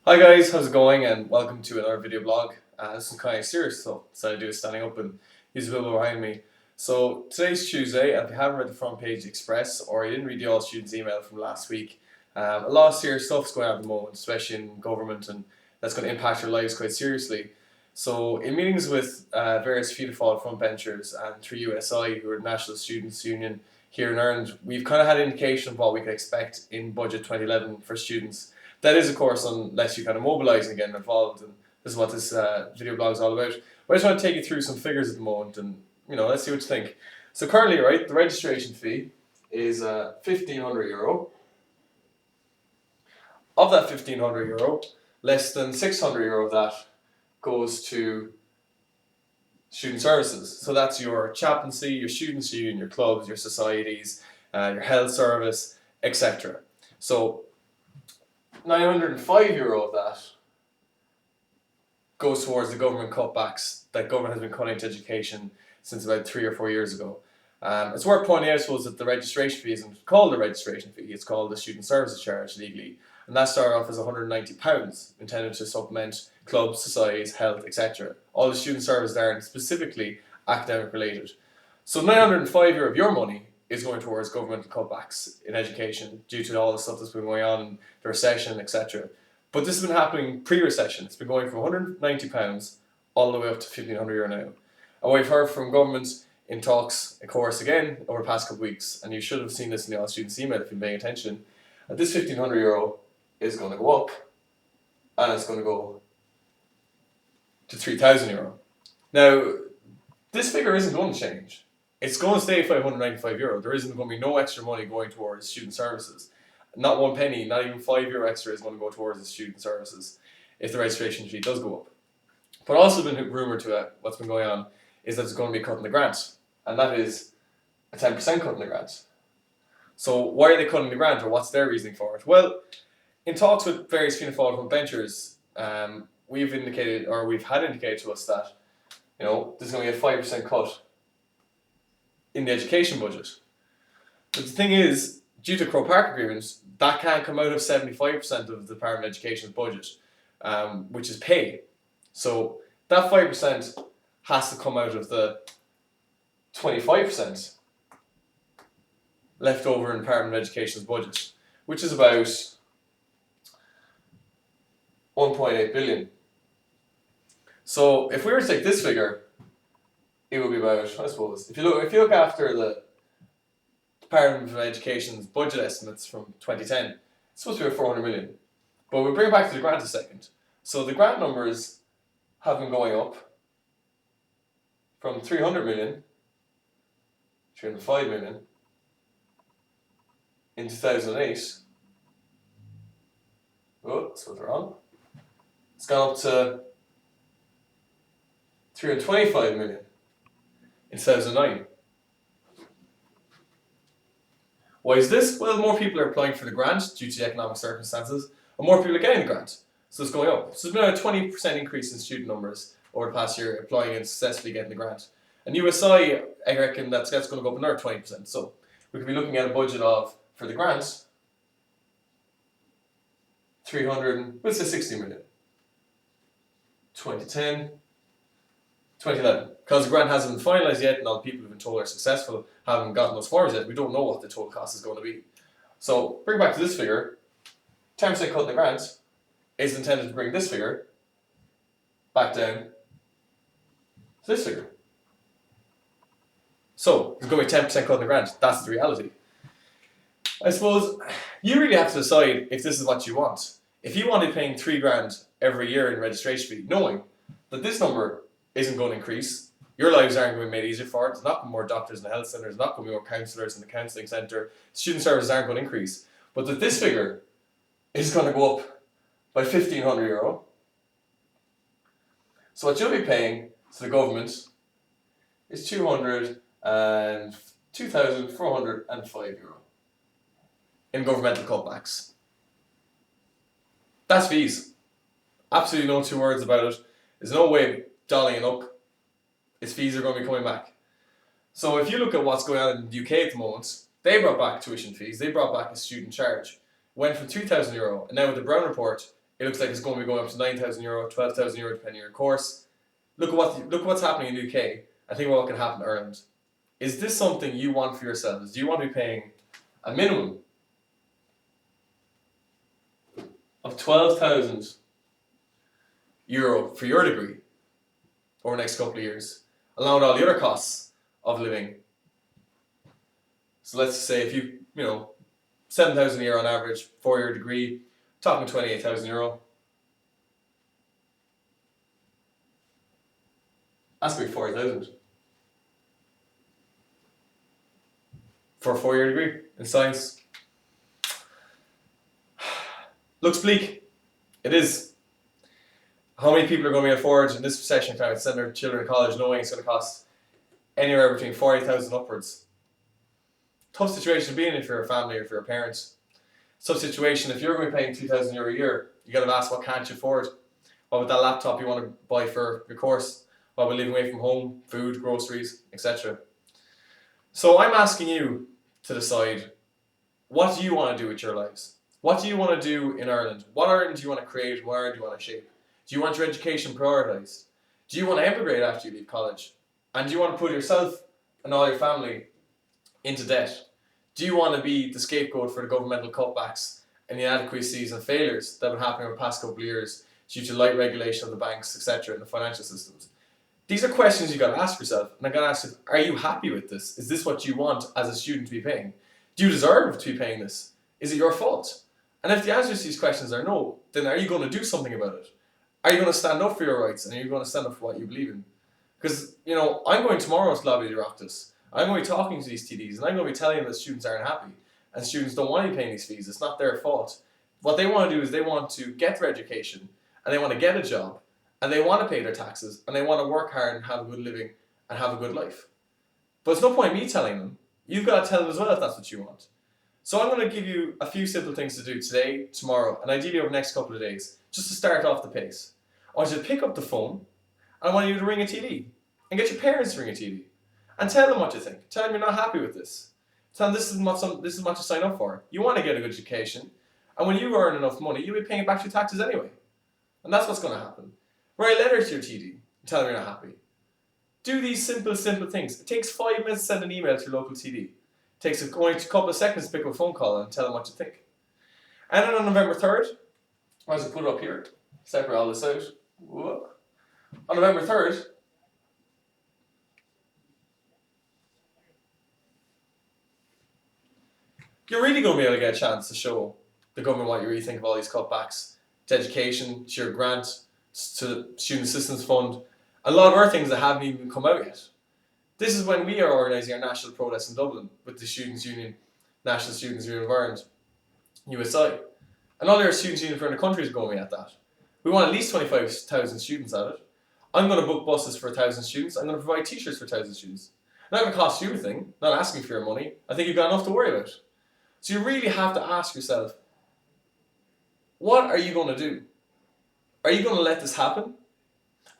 Hi guys, how's it going? And welcome to another video blog. This is kind of serious, so decided to do it standing up and use a bit behind me. So today's Tuesday, and if you haven't read the front page express or you didn't read the all students email from last week, a lot of serious stuff's going on at the moment, especially in government, and that's going to impact your lives quite seriously. So in meetings with various Fianna Fail frontbenchers and through USI, who are the National Students Union here in Ireland, we've kind of had an indication of what we could expect in Budget 2011 for students. That is, of course, unless you kind of mobilise and get involved, and this is what this video blog is all about. But I just want to take you through some figures at the moment, and let's see what you think. So currently, right, the registration fee is €1,500. Of that €1,500, less than €600 of that goes to student services. So that's your chaplaincy, your students' union, your clubs, your societies, your health service, etc. So €905 of that goes towards the government cutbacks that government has been cutting to education since about 3 or 4 years ago. It's worth pointing out, I suppose, that the registration fee isn't called a registration fee, it's called the student services charge legally. And that started off as £190, intended to supplement clubs, societies, health, etc. All the student services aren't specifically academic related. So €905 of your money is going towards government cutbacks in education due to all the stuff that's been going on, the recession, etc. But this has been happening pre-recession. It's been going from £190 all the way up to €1,500 now. And we've heard from government in talks, of course, again, over the past couple of weeks, and you should have seen this in the all students email if you've been paying attention, that this €1,500 is going to go up, and it's going to go to €3,000. Now, this figure isn't going to change. It's going to stay €595. There isn't going to be no extra money going towards student services. Not one penny, not even €5 extra is going to go towards the student services if the registration fee does go up. But also been rumoured to what's been going on is that it's going to be cutting the grant, and that is a 10% cut in the grant. So why are they cutting the grant, or what's their reasoning for it? Well, in talks with various Fianna Fail frontbenchers, we've had indicated to us that there's going to be a 5% cut in the education budget. But the thing is, due to Crow Park agreements, that can't come out of 75% of the Department of Education's budget, which is pay. So that 5% has to come out of the 25% left over in the Department of Education's budget, which is about €1.8 billion. So if we were to take this figure, it would be about, I suppose, if you look after the Department of Education's budget estimates from 2010, it's supposed to be about 400 million. But we'll bring it back to the grant a second. So the grant numbers have been going up from 300 million, 305 million in 2008. Oh, that's what they're on. It's gone up to 325 million in 2009. Why is this? Well, more people are applying for the grant due to the economic circumstances, and more people are getting the grant, so it's going up. So there's been a 20% increase in student numbers over the past year applying and successfully getting the grant. And USI, I reckon that's going to go up another 20%. So we could be looking at a budget of, for the grant, 60 million. 2010, 2011. Because the grant hasn't been finalised yet, and all the people who've been told are successful haven't gotten those forms yet, we don't know what the total cost is going to be. So, bring back to this figure, 10% cut in the grant is intended to bring this figure back down to this figure. So, there's going to be 10% cut in the grant, that's the reality. I suppose you really have to decide if this is what you want. If you wanted paying $3,000 every year in registration fee, knowing that this number isn't going to increase, your lives aren't going to be made easier for it, there's not going to be more doctors in the health centre, there's not going to be more counsellors in the counselling centre, student services aren't going to increase, but that this figure is going to go up by €1,500. So what you'll be paying to the government is €2,405 in governmental cutbacks. That's fees. Absolutely no two words about it. There's no way of dolling it up. Its fees are going to be coming back. So if you look at what's going on in the UK at the moment, they brought back tuition fees, they brought back a student charge. Went from €2,000, and now with the Brown report, It looks like it's going to be going up to €9,000, €12,000 depending on your course. Look at what's happening in the UK and think about what can happen in Ireland. Is this something you want for yourselves? Do you want to be paying a minimum of €12,000 for your degree over the next couple of years, along with all the other costs of living? So let's say if you €7,000 a year on average, 4-year degree, talking €28,000. That's going to be 40,000 for a 4-year degree in science. Looks bleak. It is. How many people are going to be afford in this recession climate to send their children to college knowing it's going to cost anywhere between 40,000 upwards? Tough situation to be in if you're a family or if you're a parent. Tough situation if you're going to be paying €2,000 a year. You got to ask, what can't you afford? What with that laptop you want to buy for your course? What with living away from home, food, groceries, etc. So I'm asking you to decide, what do you want to do with your lives? What do you want to do in Ireland? What Ireland do you want to create? What Ireland do you want to shape? Do you want your education prioritised? Do you want to emigrate after you leave college? And do you want to put yourself and all your family into debt? Do you want to be the scapegoat for the governmental cutbacks and the inadequacies and failures that have been happening over the past couple of years due to light regulation of the banks, etc., and the financial systems? These are questions you've got to ask yourself. And I've got to ask you, are you happy with this? Is this what you want as a student to be paying? Do you deserve to be paying this? Is it your fault? And if the answer to these questions are no, then are you going to do something about it? Are you going to stand up for your rights? And are you going to stand up for what you believe in? Because, I'm going tomorrow to lobby the Oireachtas. I'm going to be talking to these TDs, and I'm going to be telling them that students aren't happy. And students don't want to be paying these fees. It's not their fault. What they want to do is they want to get their education, and they want to get a job, and they want to pay their taxes, and they want to work hard and have a good living and have a good life. But it's no point me telling them. You've got to tell them as well if that's what you want. So I'm going to give you a few simple things to do today, tomorrow, and ideally over the next couple of days, just to start off the pace. I want you to pick up the phone, and I want you to ring a TD, and get your parents to ring a TD, and tell them what you think. Tell them you're not happy with this. Tell them this is what you sign up for. You want to get a good education, and when you earn enough money, you'll be paying back your taxes anyway. And that's what's going to happen. Write a letter to your TD, and tell them you're not happy. Do these simple things. It takes 5 minutes to send an email to your local TD. It takes only a couple of seconds to pick up a phone call and tell them what you think. And then on November 3rd, I was going to put it up here, separate all this out. Whoa. On November 3rd, you're really going to be able to get a chance to show the government what you really think of all these cutbacks to education, to your grant, to the Student Assistance Fund, a lot of other things that haven't even come out yet. This is when we are organising our national protest in Dublin with the Students' Union, National Students' Union of Ireland, USI. And all our students' unions around the country is going at that. We want at least 25,000 students at it. I'm going to book buses for 1,000 students. I'm going to provide t-shirts for 1,000 students. Not going to cost you a thing, not asking for your money. I think you've got enough to worry about. So you really have to ask yourself, what are you going to do? Are you going to let this happen?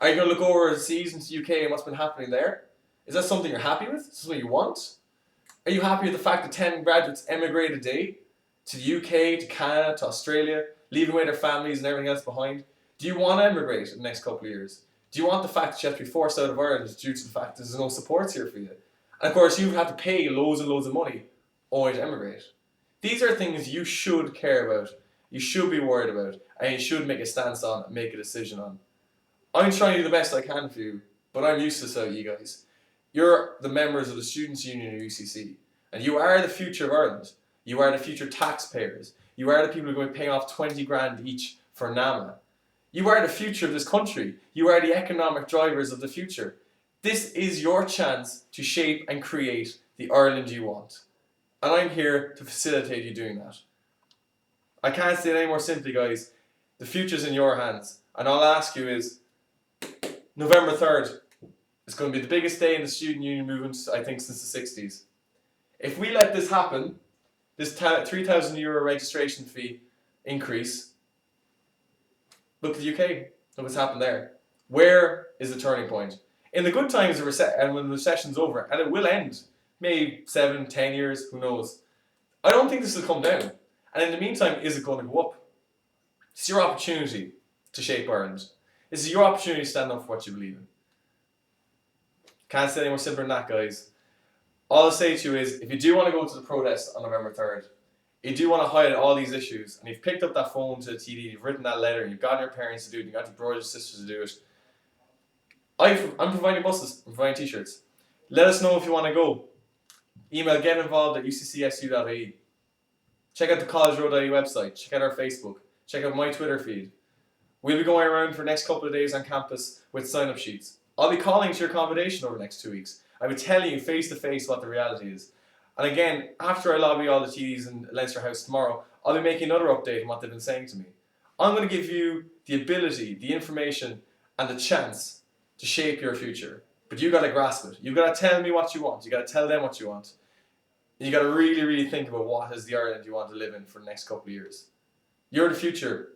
Are you going to look overseas into the UK and what's been happening there? Is that something you're happy with? Is this something you want? Are you happy with the fact that 10 graduates emigrate a day to the UK, to Canada, to Australia, leaving away their families and everything else behind? Do you want to emigrate in the next couple of years? Do you want the fact that you have to be forced out of Ireland due to the fact that there's no supports here for you? And of course, you have to pay loads and loads of money only to emigrate. These are things you should care about, you should be worried about, and you should make a stance on and make a decision on. I'm trying to do the best I can for you, but I'm useless without you guys. You're the members of the Students' Union of UCC, and you are the future of Ireland. You are the future taxpayers. You are the people who are going to be paying off 20 grand each for NAMA. You are the future of this country. You are the economic drivers of the future. This is your chance to shape and create the Ireland you want. And I'm here to facilitate you doing that. I can't say it any more simply, guys. The future's in your hands. And all I ask you is, November 3rd, it's going to be the biggest day in the student union movement, I think, since the 60s. If we let this happen, this €3,000 registration fee increase, look at the UK. Look what's happened there. Where is the turning point? In the good times, and when the recession's over, and it will end, maybe 7, 10 years, who knows? I don't think this will come down. And in the meantime, is it going to go up? It's your opportunity to shape Ireland. This is your opportunity to stand up for what you believe in. Can't say any more simpler than that, guys. All I'll say to you is, if you do want to go to the protest on November 3rd, you do want to highlight all these issues, and you've picked up that phone to the TD, you've written that letter, you've gotten your parents to do it, you've got your brothers and sisters to do it. I'm providing buses, I'm providing t-shirts. Let us know if you want to go. Email getinvolved@uccsu.ie. Check out the collegeroad.ie website, check out our Facebook, check out my Twitter feed. We'll be going around for the next couple of days on campus with sign-up sheets. I'll be calling to your accommodation over the next 2 weeks. I'll be telling you face to face what the reality is. And again, after I lobby all the TDs in Leinster House tomorrow, I'll be making another update on what they've been saying to me. I'm going to give you the ability, the information, and the chance to shape your future. But you got to grasp it. You've got to tell me what you want. You got to tell them what you want. And you got to really, really think about what is the Ireland you want to live in for the next couple of years. You're the future.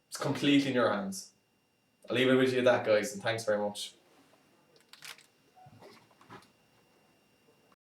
It's completely in your hands. I'll leave it with you at that, guys, and thanks very much.